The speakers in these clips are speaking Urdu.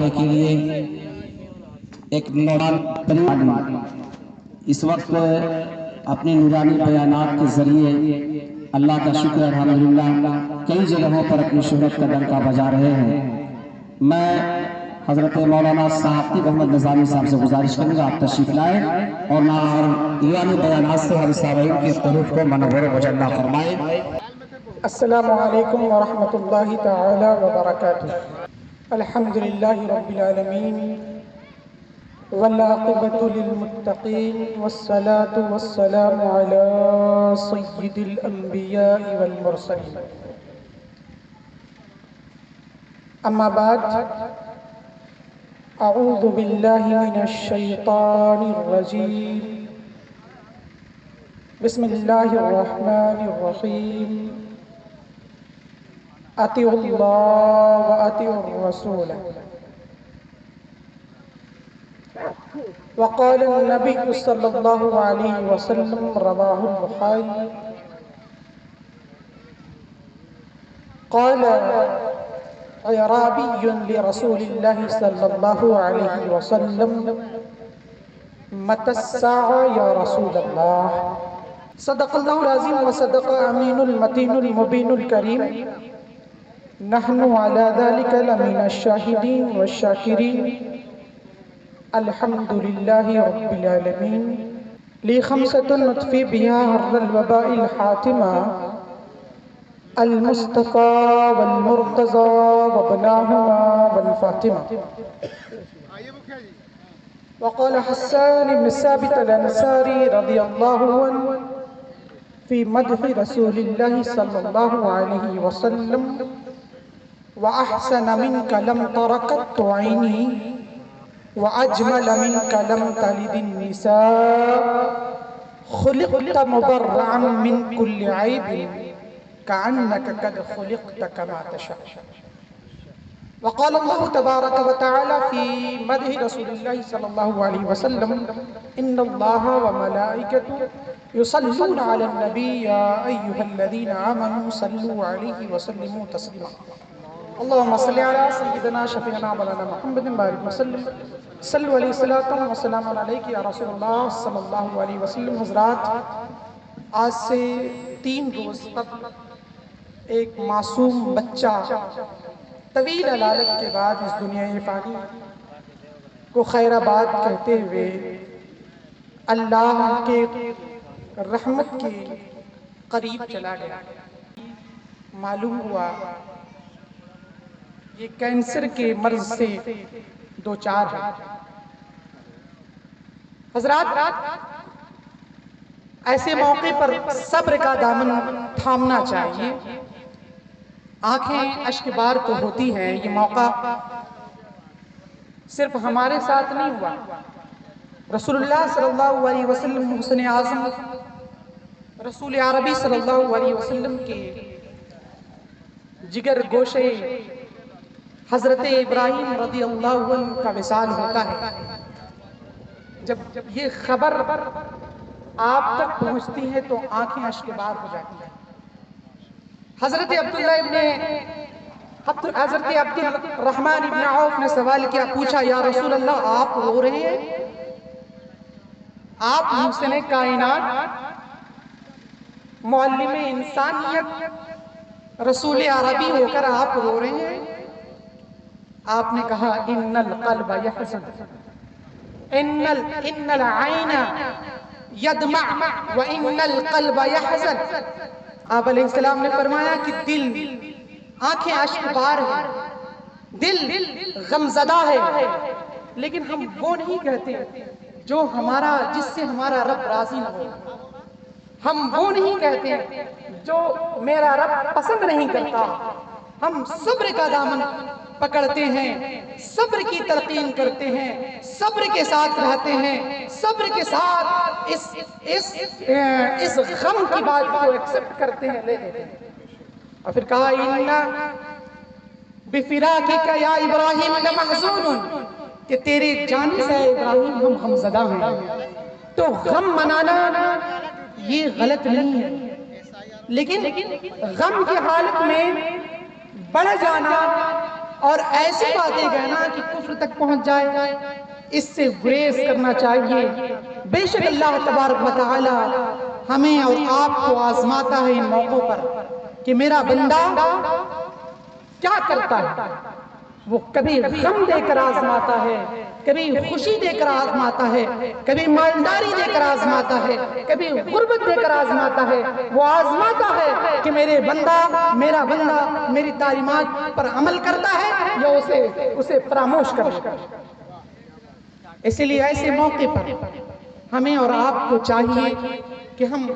فرمانے کے لیے ایک نوجوان اس وقت اپنے نورانی بیانات کے ذریعے اللہ کا شکر الحمدللہ کئی جگہوں پر اپنی شہرت کا ڈنکا بجا رہے ہیں۔ میں حضرت مولانا صاحب محمد نظامی صاحب سے گزارش کروں گا آپ تشریف لائیں اور نورانی بیانات سے ہم سامعین کی قلوب کو منور و مجلہ فرمائیں۔ السلام علیکم ورحمۃ اللہ تعالی وبرکاتہ۔ الحمدللہ رب العالمین والعاقبۃ للمتقین والصلاة والسلام علی سید الانبیاء والمرسلین۔ اما بعد، اعوذ باللہ من الشیطان الرجیم، بسم اللہ الرحمن الرحیم، اطیعوا اللہ واطیعوا الرسول۔ وقال النبی صلی اللہ علیہ وسلم، رواہ البخاری، قال اعرابی لرسول اللہ صلی اللہ علیہ وسلم، متی الساعة یا رسول اللہ؟ صدق اللہ العظیم وصدق امین المتین المبین الکریم، نحن علی ذلک لمن الشاہدین والشاکرین، الحمد للہ رب العالمین۔ لی خمسۃ نطفی بہا حر الوباء الحاتمہ، المصطفى والمرتضى وابناهما والفاطمة۔ وقال حسان بن ثابت الانصاری رضی اللہ عنہ في مدح رسول الله صلى الله عليه وسلم، وأحسن منك لم تر قط عيني، وأجمل منك لم تلد النساء، خلقت مبرعا من كل عيب، كأنك قد خلقت كما تشاء۔ وقال الله تبارك وتعالى في مدح رسول الله صلى الله عليه وسلم، إن الله وملائكته يصلون على النبي يا أيها الذين آمنوا صلوا عليه وسلموا تسليما۔ اللهم صل على سيدنا شفيعنا مولانا محمد بارك وسلم، صلوا عليه الصلاة والسلام عليك يا رسول الله صلی اللہ علیہ وسلم۔ حضرات، آج سے 3 روز قبل ایک معصوم بچہ طویل علالت کے بعد اس دنیا فانی کو خیر آباد کہتے ہوئے اللہ کے رحمت کے قریب چلا گیا۔ معلوم ہوا یہ کینسر کے مرض سے دوچار ہے۔ حضرات، ایسے موقع پر صبر کا دامن تھامنا چاہیے۔ آنکھیں اشک بار تو ہوتی ہیں، یہ موقع صرف ہمارے ساتھ نہیں ہوا۔ رسول اللہ صلی اللہ علیہ وسلم، حسن اعظم رسول عربی صلی اللہ علیہ وسلم کے جگر گوشے حضرت ابراہیم رضی اللہ عنہ کا وصال ہوتا ہے۔ جب یہ خبر آپ تک پہنچتی ہے تو آنکھیں اشک بار ہو جاتی ہیں۔ حضرت عبد الرحمن ابن عوف نے سوال کیا، پوچھا، یا رسول اللہ آپ رو رہے ہیں؟ آپ محسن کائنات، معلم انسانیت، رسول عربی ہو کر آپ رو رہے ہیں؟ آپ نے کہا، ان القلب یحزن، ان العین یدمع وان القلب یحزن۔ آپ علیہ السلام نے فرمایا کہ دل، آنکھیں اشک بار ہے، دل غمزدہ ہے، لیکن ہم وہ نہیں کہتے جس سے ہمارا رب راضی نہ ہو۔ ہم وہ نہیں کہتے جو میرا رب پسند نہیں کرتا۔ ہم صبر کا دامن پکڑتے ہیں، صبر کی تلقین کرتے ہیں، صبر کے ساتھ رہتے ہیں، صبر کے ساتھ اس غم کی بات کو ایکسپٹ کرتے ہیں، لے لیتے ہیں۔ اور پھر کہا، اِنَّا بِفِرَاقِكَ يَا إِبْرَاهِيمُ لَمَحْزُونٌ، کہ تیرے جانے سے ابراہیم ہم غمزدہ ہیں۔ تو غم منانا یہ غلط نہیں ہے، لیکن غم کی حالت میں بڑھ جانا اور ایسی باتیں کہنا کہ کفر تک پہنچ جائے، اس سے گریز کرنا چاہیے۔ بے شک اللہ تبارک و تعالی ہمیں اور آپ کو آزماتا ہے ان موقعوں پر کہ میرا بندہ کیا کرتا ہے۔ وہ کبھی غم دے کر آزماتا ہے، کبھی خوشی دے کر آزماتا ہے، کبھی مالداری دے کر آزماتا ہے، کبھی غربت دے کر آزماتا ہے۔ وہ آزماتا ہے کہ میرا بندہ میری تعلیمات پر عمل کرتا ہے یا اسے فراموش کرتا ہے۔ اسی لیے ایسے موقع پر ہمیں اور آپ کو چاہیے کہ ہم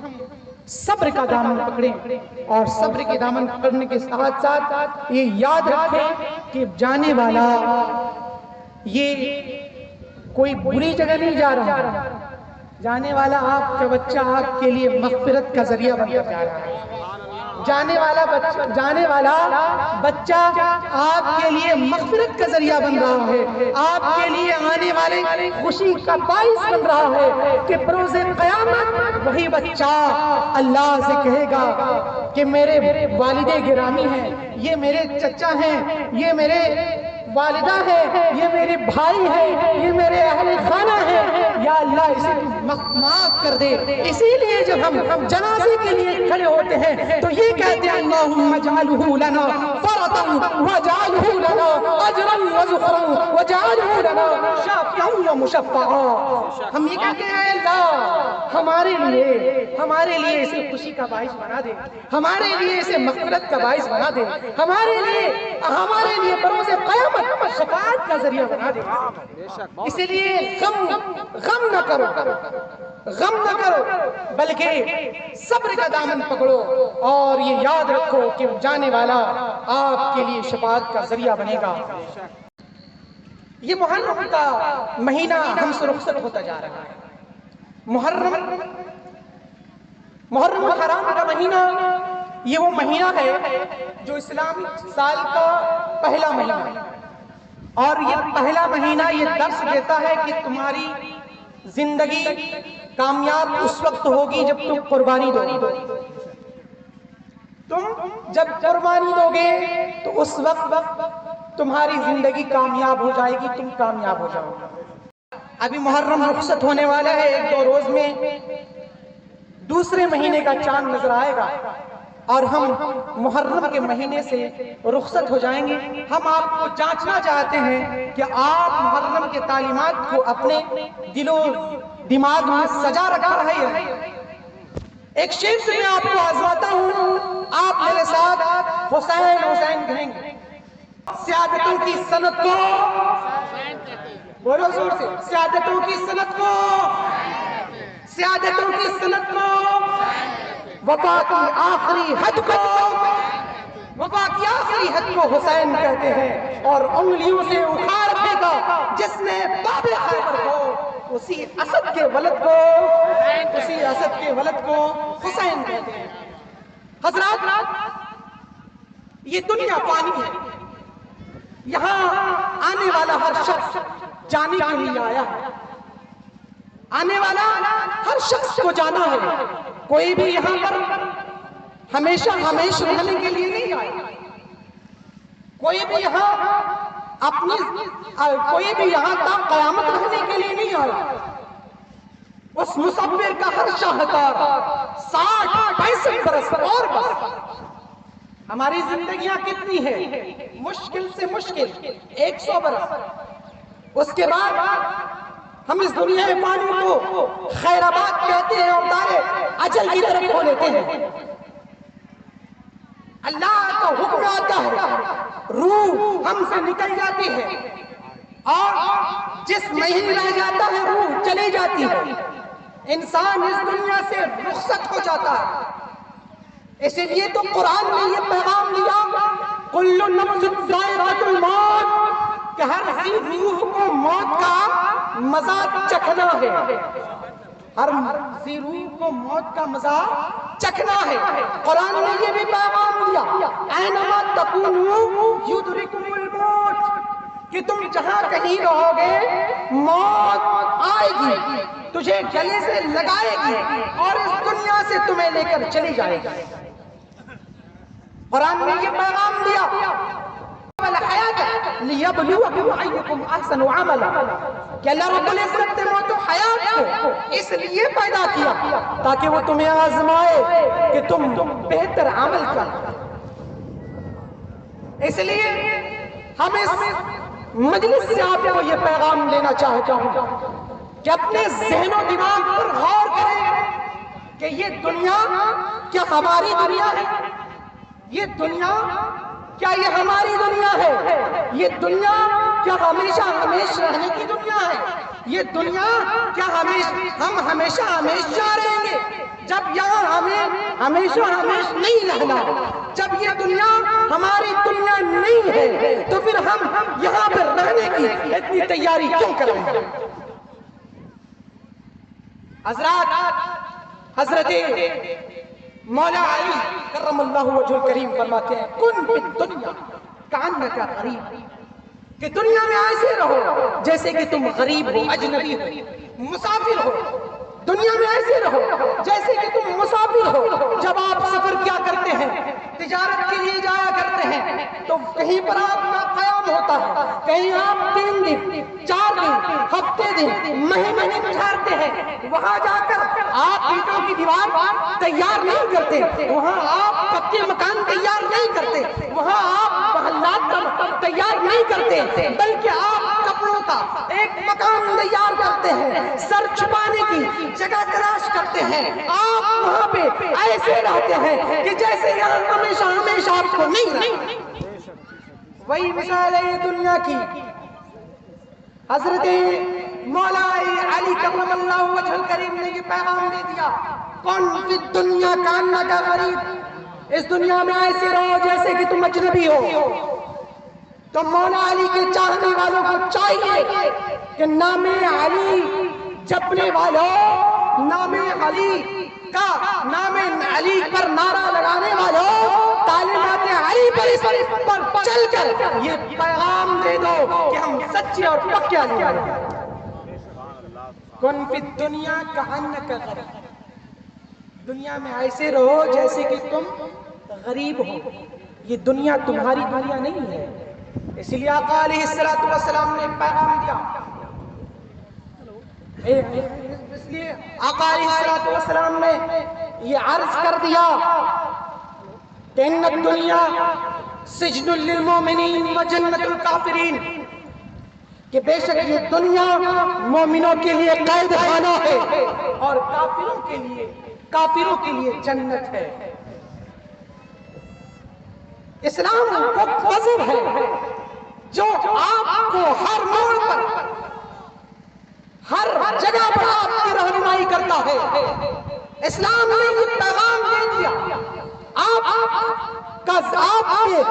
صبر کا دامن پکڑیں، اور صبر کے دامن پکڑنے کے ساتھ ساتھ یہ یاد رکھیں کہ جانے والا یہ کوئی بری جگہ نہیں جا رہا، جانے والا آپ کا بچہ آپ کے لیے مغفرت کا ذریعہ بن کر جا رہا ہے۔ جانے والا بچہ آپ کے لیے مغفرت کا ذریعہ بن رہا ہے، آپ کے لیے آنے والے خوشی کا باعث بن رہا ہے کہ بروز قیامت وہی بچہ اللہ سے کہے گا کہ میرے والد گرامی ہیں، یہ میرے چچا ہیں، یہ میرے والدہ ہے، یہ میرے بھائی ہیں، یہ میرے اہل خانہ ہیں، یا اللہ اسے معاف کر دے۔ اسی لیے جب ہم جنازے کے لیے کھڑے ہوتے ہیں تو یہ کہتے ہیں اللہم اجعلہ لنا فرطا واجعلہ لنا اجرا وزخرا واجعلہ لنا شافعا ومشفعا۔ ہم یہ کہتے ہیں اے اللہ ہمارے لیے اسے خوشی کا باعث بنا دے، ہمارے لیے اسے مغفرت کا باعث بنا دے، ہمارے لیے بروز قیامت شفاعت کا ذریعہ بنا دے۔ اسی لیے غم نہ کرو بلکہ صبر کا دامن پکڑو، اور یہ یاد رکھو کہ جانے والا آپ کے لیے شفاعت کا ذریعہ بنے گا۔ یہ محرم کا مہینہ ہم سے رخصت ہوتا جا رہا ہے۔ محرم الحرام کا مہینہ یہ وہ مہینہ ہے جو اسلامی سال کا پہلا مہینہ ہے، اور یہ پہلا مہینہ یہ درس دیتا ہے کہ تمہاری زندگی کامیاب اس وقت ہوگی جب تم قربانی دو گے۔ تم جب قربانی دو گے تو اس وقت تمہاری زندگی کامیاب ہو جائے گی، تم کامیاب ہو جاؤ گے۔ ابھی محرم رخصت ہونے والا ہے، 1-2 روز میں دوسرے مہینے کا چاند نظر آئے گا اور ہم محرم کے مہینے سے رخصت ہو جائیں گے۔ ہم آپ کو جانچنا چاہتے ہیں کہ آپ محرم کے تعلیمات کو اپنے دل و دماغ میں سجا رکھا ہے یا نہیں۔ ایک شعر سے میں آپ کو آزماتا ہوں، آپ میرے ساتھ حسین کہیں گے۔ سیادتوں کی سنت کو بولو زور سے، سیادتوں کی سنت کو وفا کی آخری حد کو حسین کہتے ہیں، اور انگلیوں سے اکھاڑ پھینکا جس نے باب خیبر کو، اسی اسد کے ولد کو حسین کہتے ہیں۔ حضرات، یہ دنیا پانی ہے، یہاں آنے والا ہر شخص جانے کے لیے آیا ہے، آنے والا ہر شخص کو جانا ہے۔ کوئی بھی یہاں پر ہمیشہ رہنے کے لیے نہیں آیا، کوئی بھی یہاں تا قیامت رہنے کے لیے نہیں آیا۔ اس مصور کا ہر شاہکار 60-65 برس اور بس۔ ہماری زندگیاں کتنی ہیں؟ مشکل سے مشکل 100 برس۔ اس کے بعد ہم اس دنیا پانی کو خیر آباد کہتے ہیں اور دارے اجل کی طرف کھو لیتے ہیں۔ اللہ کا حکم آتا ہے، روح ہم سے نکل جاتی ہے، اور جس نہیں رہ جاتا ہے روح چلی جاتی ہے، انسان اس دنیا سے رخصت ہو جاتا ہے۔ اسی لیے تو قرآن نے یہ پیغام دیا، کل نفس ذائقۃ الموت، کہ ہر روح کو موت کا مزہ چکھنا ہے، ہر روح کو موت کا مزہ چکھنا ہے۔ قرآن نے یہ بھی پیغام دیا، اینما تکونوا یدرککم الموت، کہ تم جہاں کہیں رہو گے موت آئے گی، تجھے گلے سے لگائے گی اور اس دنیا سے تمہیں لے کر چلی جائے گی۔ قرآن نے یہ پیغام دیا لِيَبْلُوَكُمْ أَيُّكُمْ أَحْسَنُ عَمَلًا کہ اللہ رب العزت نے موت و حیات کو اس لیے پیدا کیا تاکہ وہ تمہیں آزمائے کہ تم بہتر عمل کرو. اس لیے ہم اس مجلس سے آپ کو یہ پیغام دینا چاہتا ہوں کہ اپنے ذہن و دماغ پر غور کریں کہ یہ دنیا کیا ہماری دنیا ہے؟ یہ دنیا کیا یہ ہماری دنیا ہے؟ یہ دنیا کیا ہمیشہ رہنے کی دنیا ہے؟ یہ دنیا کیا ہم ہمیشہ رہیں گے؟ جب یہاں ہمیں ہمیشہ نہیں رہنا، جب یہ دنیا ہماری دنیا نہیں ہے تو پھر ہم یہاں پر رہنے کی اتنی تیاری کیوں کریں گے؟ حضرت مولا علی کرم اللہ وجہ الکریم فرماتے ہیں کن فی الدنیا کانک غریب، کہ دنیا میں ایسے رہو جیسے کہ تم غریب ہو، اجنبی ہو، مسافر ہو. دنیا میں ایسے رہو جیسے کہ تم مسافر ہو. جب آپ سفر کیا کرتے ہیں، تجارت کے لیے جایا کرتے ہیں تو کہیں پر آپ کا قیام ہوتا ہے، کہیں آپ 3 دن 4 دن ہفتے دن مہینے گزارتے ہیں. وہاں جا کر آپ اینٹوں کی دیوار تیار نہیں کرتے، وہاں آپ پکے مکان تیار نہیں کرتے، وہاں آپ محلات تیار نہیں کرتے، بلکہ آپ کپڑوں کا ایک مکان تیار کرتے ہیں، سر چھپانے کی جگہ تلاش کرتے ہیں. آپ وہاں پہ ایسے رہتے ہیں کہ جیسے یہاں ہمیشہ آپ کو نہیں رہنا. وہی مثال ہے دنیا کی. حضرت مولا علی کرم اللہ وجہ الکریم نے یہ پیغام دے دیا کن فی الدنیا کانک غریب، اس دنیا میں ایسے رہو جیسے کہ تم اجنبی ہو. تو مولا علی کے چاہنے والوں کو چاہیے کہ نام علی جپنے والوں، نام علی پر نعرہ لگانے والوں، تعلیمات علی پر چل کر یہ پیغام دے دو کہ ہم سچے اور پکے علی ہیں. کن فی الدنیا کانک غریب، دنیا میں ایسے رہو جیسے کہ تم غریب ہو. یہ دنیا تمہاری دنیا نہیں ہے. اس لیے آقا علیہ السلام نے پیغام دیا، اس لیے آقا علیہ السلام نے یہ عرض کر دیا کہ ان الدنیا سجن للمومنین و جنت الکافرین، کہ بے شک یہ دنیا مومنوں کے لیے قید خانہ ہے اور کافروں کے لیے جنت ہے. اسلام وہ مذہب ہے جو آپ کو ہر موڑ پر، ہر جگہ پر آپ کی رہنمائی کرتا ہے. اسلام نے یہ پیغام دے دیا، آپ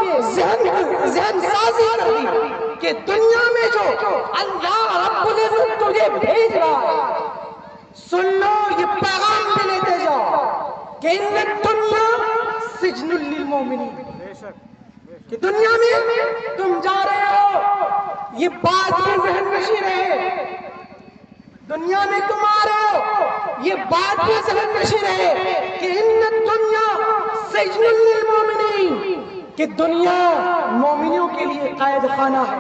کے ذہن سازی کر دی کہ دنیا میں جو اللہ رب العزت تجھے بھیج رہا ہے، سن لو یہ پیغام بھی لیتے جاؤ کہ ان الدنیا سجن للمومنین، کہ دنیا میں تم جا رہے ہو، یہ بات میں ذہن نشین رہے، دنیا میں تم آ رہے ہو، یہ بات میں ذہن نشین رہے کہ ان الدنیا سجن للمومنین، کہ دنیا مومنوں کے لیے قید خانہ ہے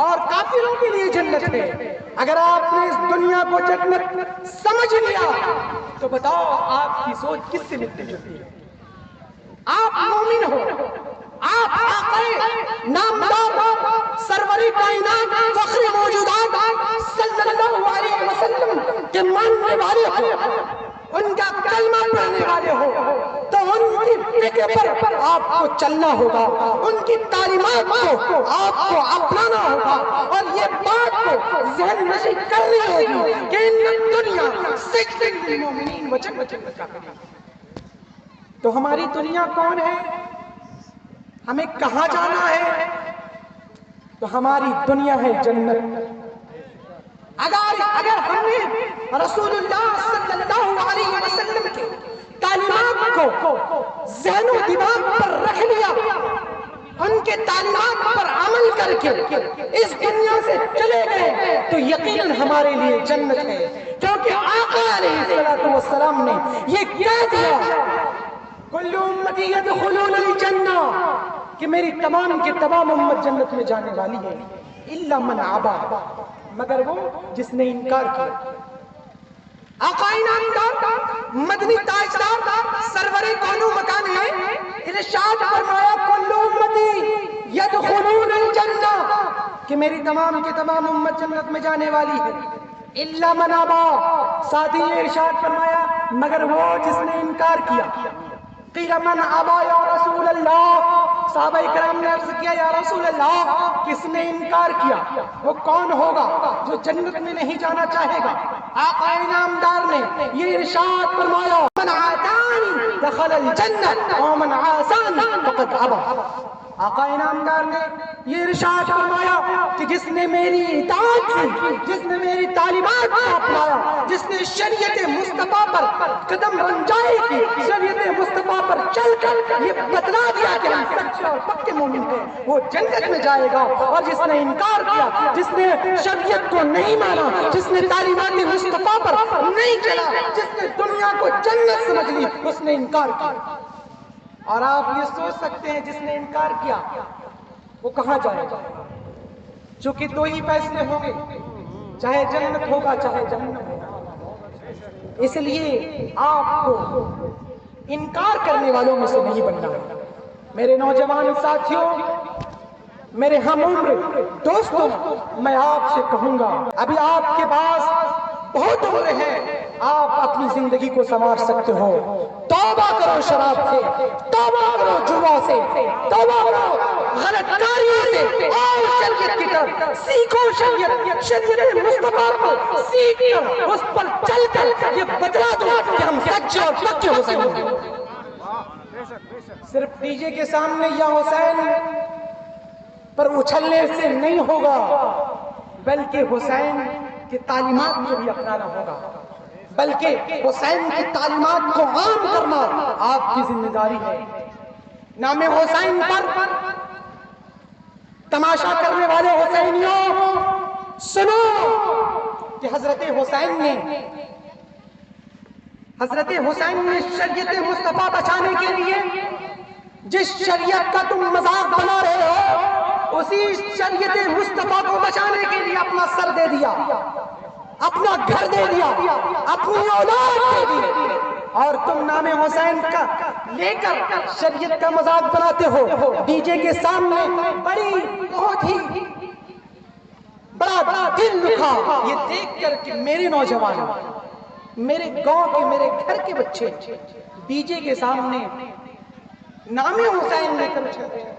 اور کافروں کے لیے جنت ہے. اگر آپ نے اس دنیا کو جنت سمجھ لیا تو بتاؤ آپ کی سوچ کس سے ملتی جلتی ہے؟ آپ مومن ہو، آپ آقا نامدار سرور کائنات فخر موجودات صلی اللہ علیہ وسلم کے ماننے والے ہو، ان کا کلمہ پڑھنے والے ہو، تو ان کی فکر پر آپ کو چلنا ہوگا، ان کی تعلیمات کو آپ کو اپنانا ہوگا اور یہ بات کو ذہن نشین کرنی ہوگی کہ ان دنیا سجن للمومنین و جنت الکافرین. تو ہماری دنیا کون ہے؟ ہمیں کہاں جانا ہے؟ تو ہماری دنیا ہے جنت. اگر ہم نے رسول اللہ صلی اللہ علیہ وسلم کے تعلیمات کو ذہن و دماغ پر رکھ لیا، ان کے تعلیمات پر عمل کر کے اس دنیا سے چلے گئے تو یقیناً ہمارے لیے جنت ہے. کیونکہ آقا علیہ السلام نے یہ کہہ دیا کل امتی یدخلون الجنہ، کہ میری تمام کی تمام امت جنت میں جانے والی ہے، الا من ابا، مگر وہ جس نے انکار کیا۔ آقا انعامدار مدنی تاجدار سرور کون و مکان ہے، ارشاد فرمایا کل امتی یدخلون الجنہ، کہ میری تمام کی تمام امت جنت میں جانے والی ہے، الا من ابا، ساتھ ہی ارشاد فرمایا مگر وہ جس نے انکار کیا۔ قیل من ابا یا رسول اللہ، صحابہ کرام نے عرض کیا یا رسول اللہ کس نے انکار کیا، وہ کون ہوگا جو جنت میں نہیں جانا چاہے گا؟ آقا انعامدار نے یہ ارشاد فرمایا من عاتانی دخل الجنت ومن عاصانی فقد ابا۔ آقا انعامدار نے یہ ارشاد فرمایا کہ جس نے میری اطاعت کی، جس نے میری تعلیمات کو اپنایا، جس نے شریعت مصطفیٰ پر قدم رنجائی کی، شریعت مصطفیٰ پر چل کر یہ بتلا دیا کہ ہم سچے اور پکے مومن ہیں، وہ جنت میں جائے گا۔ اور جس نے انکار کیا، جس نے شریعت کو نہیں مانا، جس نے تعلیمات مصطفیٰ پر نہیں چلا، جس نے دنیا کو جنت سمجھ لی، اس نے انکار کیا۔ اور آپ یہ سوچ سکتے ہیں جس نے انکار کیا وہ کہاں جائے گا؟ چونکہ دو ہی فیصلے ہوں گے، چاہے جنت ہوگا چاہے جہنم ہوگا۔ اس لیے آپ کو انکار کرنے والوں میں سے نہیں بننا ہے۔ میرے نوجوان ساتھیوں، میرے ہم عمر دوستوں، میں آپ سے کہوں گا ابھی آپ کے پاس بہت عمر ہے، آپ اپنی زندگی کو سنوار سکتے ہو۔ توبہ کرو شراب سے، توبہ کرو جوا سے، توبہ کرو غلط کاریوں سے، اور شریعت کی طرف سیکھو، شریعت مصطفیٰ پر سیکھ کر اس پر چل کر یہ بتلا دو کہ ہم سچے اور پکے حسین ہیں۔ صرف ڈی جے کے سامنے یا حسین پر اچھلنے سے نہیں ہوگا، بلکہ حسین کی تعلیمات کو بھی اپنانا ہوگا، بلکہ حسین کی تعلیمات کو عام کرنا آپ کی ذمہ داری ہے۔ نام حسین پر تماشا کرنے والے حسینیوں سنو کہ حضرت حسین نے شریعت مصطفیٰ بچانے کے لیے جس شریعت کا تم مذاق بنا رہے ہو، اسی شریعت مصطفیٰ کو بچانے کے لیے اپنا سر دے دیا، اپنا گھر دے دیا، اپنی اولاد دے دی، اور تم نام حسین کا لے کر شریعت کا مذاق بناتے ہو ڈی جے کے سامنے۔ بہت ہی بڑا دل دکھا یہ دیکھ کر کہ میرے نوجوان، میرے گاؤں کے، میرے گھر کے بچے ڈی جے کے سامنے نام حسین لے کر اچھلتے ہیں۔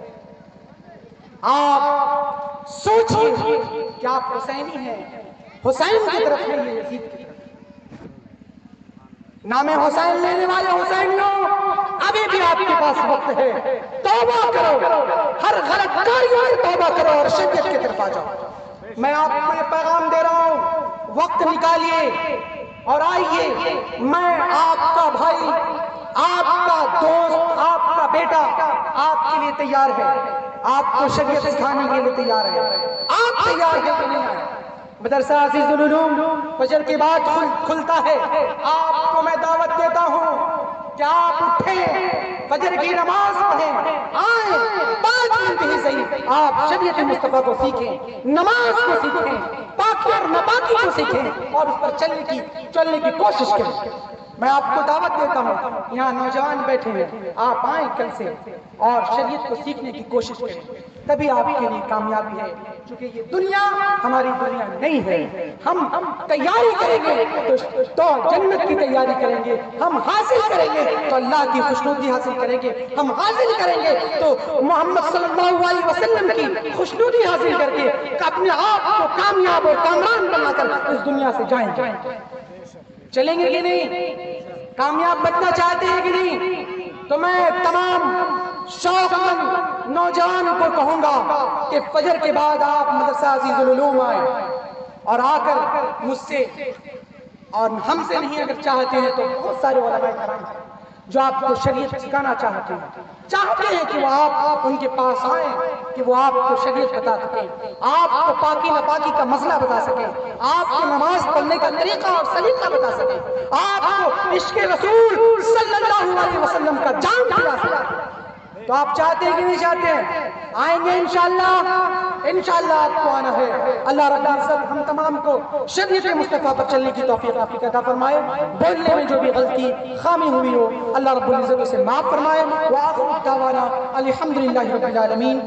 آپ سوچئے کہ آپ حسینی ہیں، حسین کی طرف ہے یہ یزید کی طرف۔ نام حسین لینے والے حسینیوں، ابھی بھی آپ کے پاس وقت ہے، توبہ کرو، ہر غلط کاریوں سے توبہ کرو اور شریعت کی طرف آ جاؤ۔ میں آپ کو یہ پیغام دے رہا ہوں، وقت نکالیے اور آئیے، میں آپ کا بھائی، آپ کا دوست، آپ کا بیٹا آپ کے لیے تیار ہے، آپ کو شریعت سکھانے کے لیے تیار ہے۔ آپ تیار ہیں کہ نہیں آئے؟ مدرسہ عزیز العلوم فجر کے بعد کھلتا ہے، آپ کو میں دعوت دیتا ہوں کہ آپ اٹھیں، فجر کی نماز پڑھیں، آئیں، 5 منٹ ہی صحیح آپ شریعت مصطفیٰ کو سیکھیں، نماز کو سیکھیں، پاکی اور ناپاکی کو سیکھیں اور اس پر چلنے کی کوشش کریں۔ میں آپ کو دعوت دیتا ہوں، یہاں نوجوان بیٹھے ہیں، آپ آئیں کل سے اور شریعت کو سیکھنے کی کوشش کریں، تبھی آپ کے لیے کامیابی ہے۔ چونکہ یہ دنیا ہماری دنیا نہیں ہے، ہم تیاری کریں گے تو جنت کی تیاری کریں گے، ہم حاصل کریں گے تو اللہ کی خوشنودی حاصل کریں گے، ہم حاصل کریں گے تو محمد صلی اللہ علیہ وسلم کی خوشنودی حاصل کر کے اپنے آپ کو کامیاب اور کامران بنا کر اس دنیا سے جائیں گے۔ چلیں گے کہ نہیں؟ کامیاب بننا چاہتے ہیں کہ نہیں؟ تو میں تمام شوق مند نوجوان کو کہوں گا کہ فجر کے بعد آپ مدرسہ عزیز العلوم آئیں اور آ کر مجھ سے اور ہم سے نہیں اگر چاہتے ہیں تو بہت سارے علماء کرام ہیں جو آپ کو شریعت سکھانا چاہتے ہیں کہ وہ آپ ان کے پاس آئیں کہ وہ آپ کو شریعت بتا سکیں، آپ کو پاکی ناپاکی کا مسئلہ بتا سکیں، آپ کو نماز پڑھنے کا طریقہ اور سلیقہ بتا سکیں، آپ کو عشق رسول صلی اللہ علیہ وسلم کا جام دلا سکیں۔ تو آپ چاہتے ہیں کہ نہیں چاہتے ہیں؟ آئیں گے انشاءاللہ آپ کو آنا ہے۔ اللہ رب العزت ہم تمام کو شریعت مصطفیٰ پر چلنے کی توفیق عطا فرمائے، بولنے میں جو بھی غلطی خامی ہوئی ہو اللہ رب العزت اسے معاف فرمائے۔ وآخر دعوانا الحمدللہ رب العالمین۔